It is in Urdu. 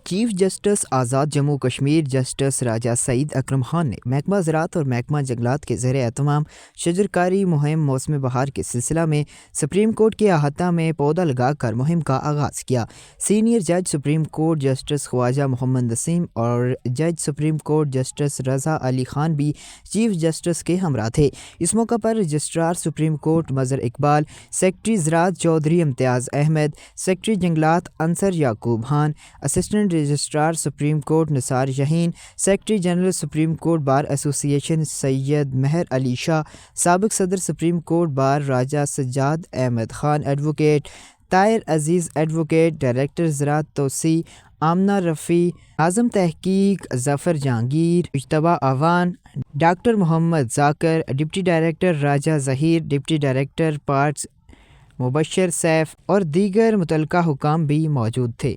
چیف جسٹس آزاد جموں کشمیر جسٹس راجہ سعید اکرم خان نے محکمہ زراعت اور محکمہ جنگلات کے زیر اہتمام شجرکاری مہم موسم بہار کے سلسلہ میں سپریم کورٹ کے احاطہ میں پودا لگا کر مہم کا آغاز کیا۔ سینئر جج supreme court justice Khawaja Muhammad Naseem اور جج supreme court justice Raza Ali Khan بھی چیف جسٹس کے ہمراہ تھے۔ اس موقع پر registrar supreme court Mazhar Iqbal, secretary زراعت چودھری امتیاز احمد، سیکرٹری جنگلات Ansar Yaqoob Khan, assistant registrar supreme court Nisar Shaheen, secretary general supreme court bar association Syed Mehr Ali Shah, سابق صدر supreme court bar Raja Sajjad Ahmad Khan, advocate Tahir عزیز، ایڈوکیٹ ڈائریکٹر زراعت توسیع آمنہ رفیع، ناظم تحقیق ظفر جہانگیر، مجتبیٰ اعوان، ڈاکٹر محمد ذاکر، ڈپٹی ڈائریکٹر راجہ ظہیر، ڈپٹی ڈائریکٹر پارکس مبشر سیف اور دیگر متعلقہ حکام بھی موجود تھے۔